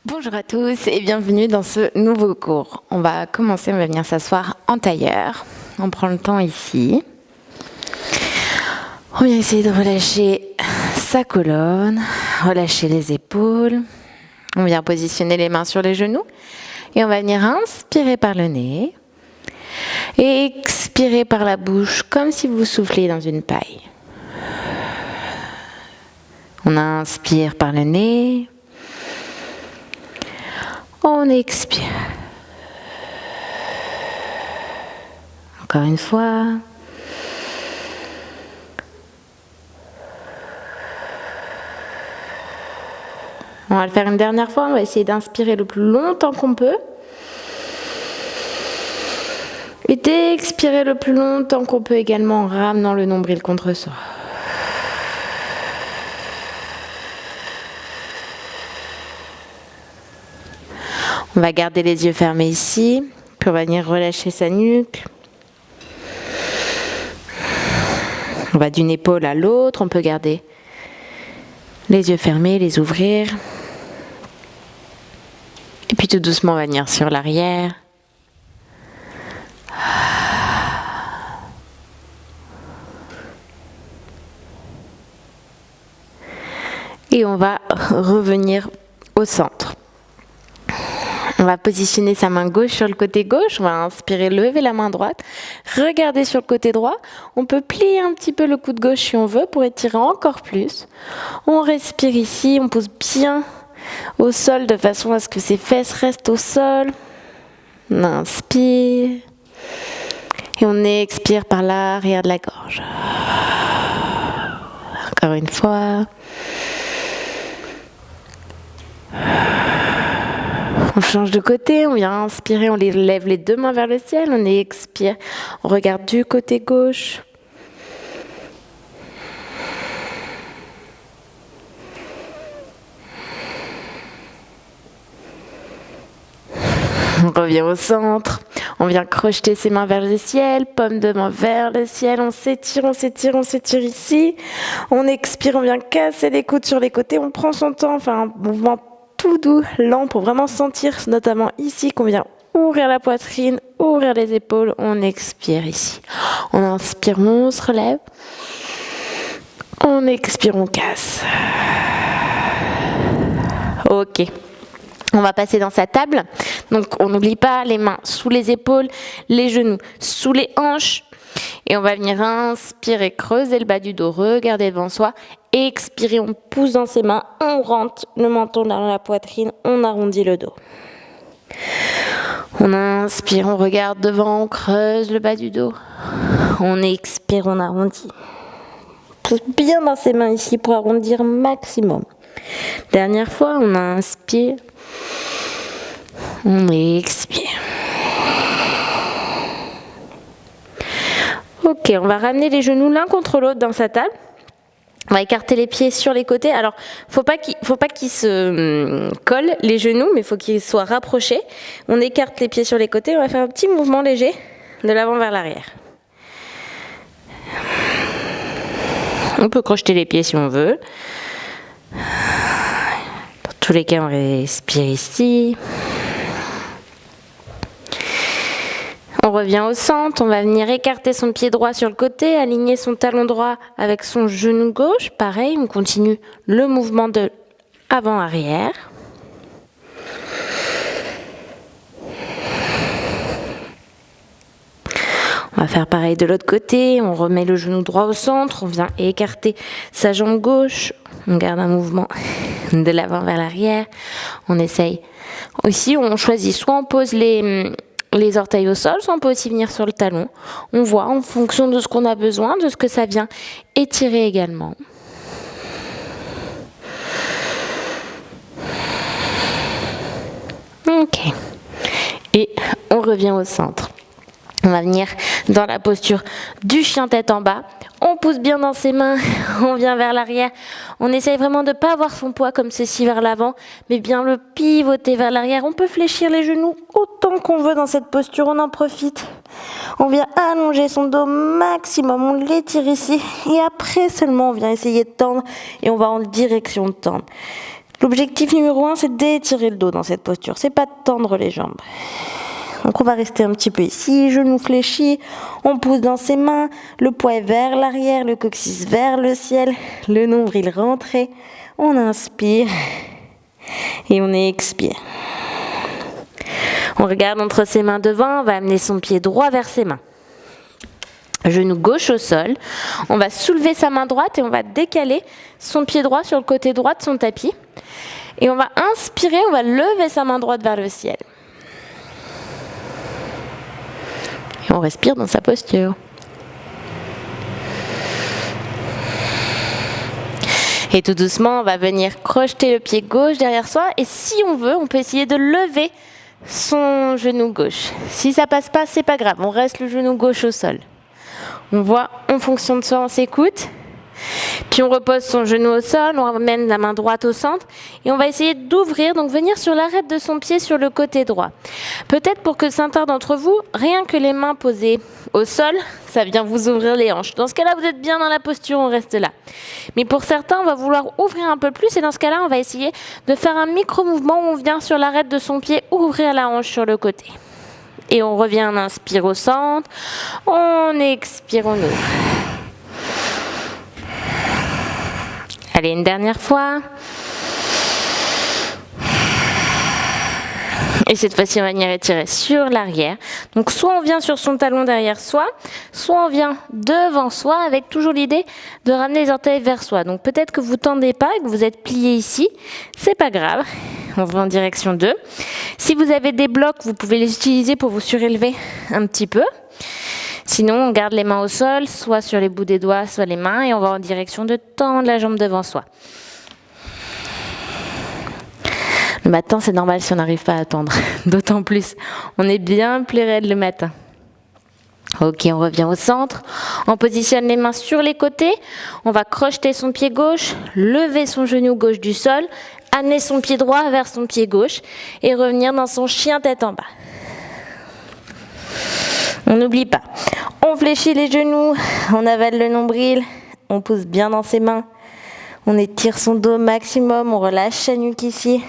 Bonjour à tous et bienvenue dans ce nouveau cours. On va venir s'asseoir en tailleur. On prend le temps ici. On vient essayer de relâcher sa colonne, relâcher les épaules. On vient positionner les mains sur les genoux et on va venir inspirer par le nez et expirer par la bouche comme si vous souffliez dans une paille. On inspire par le nez. On expire. Encore une fois. On va le faire une dernière fois. On va essayer d'inspirer le plus longtemps qu'on peut. Et d'expirer le plus longtemps qu'on peut également en ramenant le nombril contre soi. On va garder les yeux fermés ici, puis on va venir relâcher sa nuque. On va d'une épaule à l'autre, on peut garder les yeux fermés, les ouvrir. Et puis tout doucement, on va venir sur l'arrière. Et on va revenir au centre. On va positionner sa main gauche sur le côté gauche. On va inspirer, lever la main droite. Regarder sur le côté droit. On peut plier un petit peu le coude gauche si on veut pour étirer encore plus. On respire ici. On pose bien au sol de façon à ce que ses fesses restent au sol. On inspire. Et on expire par l'arrière de la gorge. Encore une fois. On change de côté, on vient inspirer, on lève les deux mains vers le ciel, on expire, on regarde du côté gauche. On revient au centre, on vient crocheter ses mains vers le ciel, paume de main vers le ciel, on s'étire ici. On expire, on vient casser les coudes sur les côtés, on prend son temps, enfin un mouvement tout doux, lent, pour vraiment sentir, notamment ici, qu'on vient ouvrir la poitrine, ouvrir les épaules. On expire ici. On inspire, on se relève. On expire, on casse. Ok. On va passer dans sa table. Donc, on n'oublie pas les mains sous les épaules, les genoux sous les hanches. Et on va venir inspirer, creuser le bas du dos, regarder devant soi. Expirer, on pousse dans ses mains, on rentre le menton dans la poitrine, on arrondit le dos. On inspire, on regarde devant, on creuse le bas du dos. On expire, on arrondit. Pousse bien dans ses mains ici pour arrondir maximum. Dernière fois, on inspire, on expire. Ok, on va ramener les genoux l'un contre l'autre dans sa table. On va écarter les pieds sur les côtés. Alors, faut pas qu'ils se collent les genoux, mais il faut qu'ils soient rapprochés. On écarte les pieds sur les côtés. On va faire un petit mouvement léger de l'avant vers l'arrière. On peut crocheter les pieds si on veut. Dans tous les cas, on respire ici. On revient au centre, on va venir écarter son pied droit sur le côté, aligner son talon droit avec son genou gauche. Pareil, on continue le mouvement de avant-arrière. On va faire pareil de l'autre côté, on remet le genou droit au centre, on vient écarter sa jambe gauche. On garde un mouvement de l'avant vers l'arrière. On essaye. Ici, on choisit, soit on pose les orteils au sol, soit on peut aussi venir sur le talon. On voit en fonction de ce qu'on a besoin, de ce que ça vient étirer également. Ok. Et on revient au centre. On va venir dans la posture du chien tête en bas. On pousse bien dans ses mains, on vient vers l'arrière. On essaye vraiment de ne pas avoir son poids comme ceci vers l'avant, mais bien le pivoter vers l'arrière. On peut fléchir les genoux autant qu'on veut dans cette posture, on en profite. On vient allonger son dos maximum, on l'étire ici. Et après seulement, on vient essayer de tendre et on va en direction de tendre. L'objectif numéro 1, c'est d'étirer le dos dans cette posture. C'est pas de tendre les jambes. Donc on va rester un petit peu ici, genoux fléchis, on pousse dans ses mains, le poids est vers l'arrière, le coccyx vers le ciel, le nombril rentré. On inspire et on expire. On regarde entre ses mains devant, on va amener son pied droit vers ses mains. Genou gauche au sol. On va soulever sa main droite et on va décaler son pied droit sur le côté droit de son tapis. Et on va inspirer, on va lever sa main droite vers le ciel. Et on respire dans sa posture. Et tout doucement, on va venir crocheter le pied gauche derrière soi. Et si on veut, on peut essayer de lever son genou gauche. Si ça passe pas, c'est pas grave. On reste le genou gauche au sol. On voit en fonction de soi, on s'écoute. Puis on repose son genou au sol, on ramène la main droite au centre et on va essayer d'ouvrir, donc venir sur l'arête de son pied sur le côté droit. Peut-être pour que certains d'entre vous, rien que les mains posées au sol, ça vient vous ouvrir les hanches. Dans ce cas-là, vous êtes bien dans la posture, on reste là. Mais pour certains, on va vouloir ouvrir un peu plus et dans ce cas-là, on va essayer de faire un micro-mouvement où on vient sur l'arête de son pied ouvrir la hanche sur le côté. Et on revient, on inspire au centre, on expire, on ouvre. Allez, une dernière fois. Et cette fois-ci, on va venir étirer sur l'arrière. Donc, soit on vient sur son talon derrière soi, soit on vient devant soi avec toujours l'idée de ramener les orteils vers soi. Donc, peut-être que vous ne tendez pas et que vous êtes plié ici. C'est pas grave. On va en direction 2. Si vous avez des blocs, vous pouvez les utiliser pour vous surélever un petit peu. Sinon, on garde les mains au sol, soit sur les bouts des doigts, soit les mains, et on va en direction de tendre la jambe devant soi. Le matin, c'est normal si on n'arrive pas à tendre. D'autant plus, on est bien plus raide le matin. Ok, on revient au centre. On positionne les mains sur les côtés. On va crocheter son pied gauche, lever son genou gauche du sol, amener son pied droit vers son pied gauche et revenir dans son chien tête en bas. On n'oublie pas. On fléchit les genoux, on avale le nombril, on pousse bien dans ses mains. On étire son dos au maximum, on relâche sa nuque ici.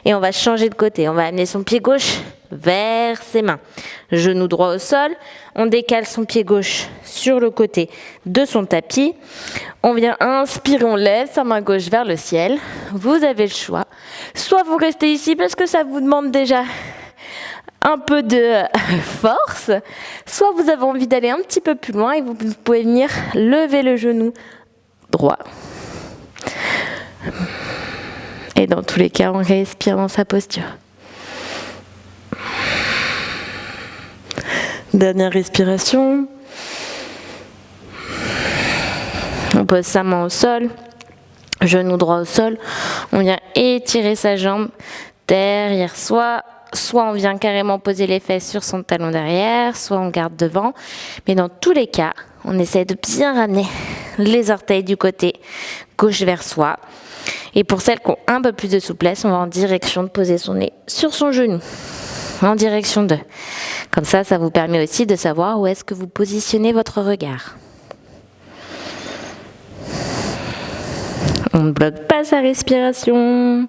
Et on va changer de côté. On va amener son pied gauche vers ses mains. Genou droit au sol. On décale son pied gauche sur le côté de son tapis. On vient inspirer, on lève sa main gauche vers le ciel. Vous avez le choix. Soit vous restez ici parce que ça vous demande déjà un peu de force, soit vous avez envie d'aller un petit peu plus loin et vous pouvez venir lever le genou droit. Et dans tous les cas, on respire dans sa posture. Dernière respiration. On pose sa main au sol, genou droit au sol. On vient étirer sa jambe derrière soi. Soit on vient carrément poser les fesses sur son talon derrière, soit on garde devant. Mais dans tous les cas, on essaie de bien ramener les orteils du côté gauche vers soi. Et pour celles qui ont un peu plus de souplesse, on va en direction de poser son nez sur son genou. En direction de. Comme ça, ça vous permet aussi de savoir où est-ce que vous positionnez votre regard. On ne bloque pas sa respiration.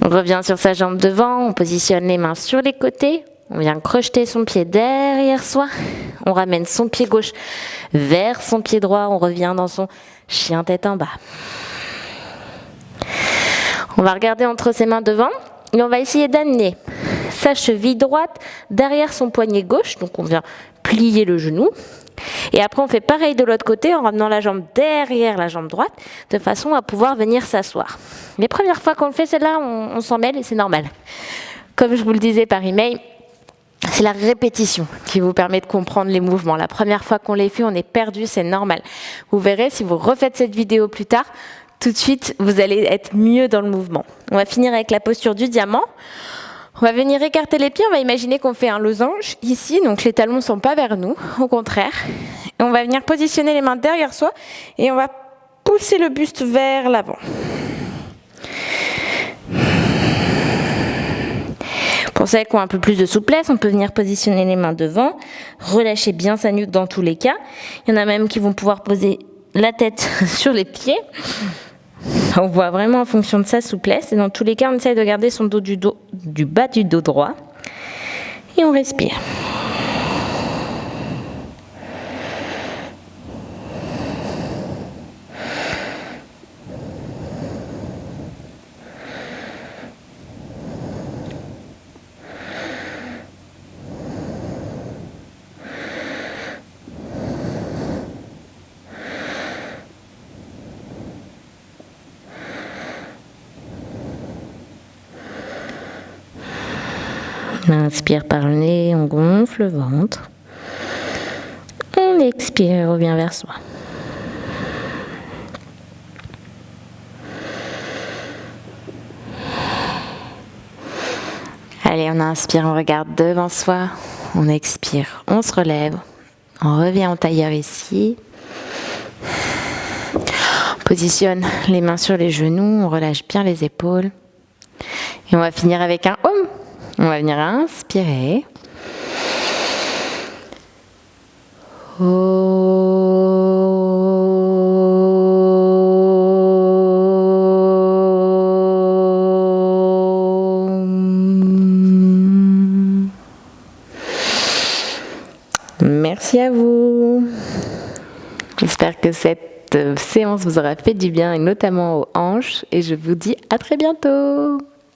On revient sur sa jambe devant, on positionne les mains sur les côtés, on vient crocheter son pied derrière soi, on ramène son pied gauche vers son pied droit, on revient dans son chien tête en bas. On va regarder entre ses mains devant et on va essayer d'amener sa cheville droite derrière son poignet gauche, donc on vient plier le genou. Et après, on fait pareil de l'autre côté en ramenant la jambe derrière la jambe droite de façon à pouvoir venir s'asseoir. Les premières fois qu'on le fait, celle-là, on s'en mêle et c'est normal. Comme je vous le disais par email, c'est la répétition qui vous permet de comprendre les mouvements. La première fois qu'on les fait, on est perdu, c'est normal. Vous verrez, si vous refaites cette vidéo plus tard, tout de suite, vous allez être mieux dans le mouvement. On va finir avec la posture du diamant. On va venir écarter les pieds, on va imaginer qu'on fait un losange ici, donc les talons ne sont pas vers nous, au contraire. Et on va venir positionner les mains derrière soi et on va pousser le buste vers l'avant. Pour celles qui ont un peu plus de souplesse, on peut venir positionner les mains devant, relâcher bien sa nuque dans tous les cas. Il y en a même qui vont pouvoir poser la tête sur les pieds. On voit vraiment en fonction de sa souplesse. Et dans tous les cas, on essaye de garder son dos du bas du dos droit. Et on respire. On inspire par le nez, on gonfle le ventre. On expire et revient vers soi. Allez, on inspire, on regarde devant soi. On expire, on se relève. On revient en tailleur ici. On positionne les mains sur les genoux, on relâche bien les épaules. Et on va finir avec un Om. On va venir inspirer. Merci à vous. J'espère que cette séance vous aura fait du bien, et notamment aux hanches. Et je vous dis à très bientôt.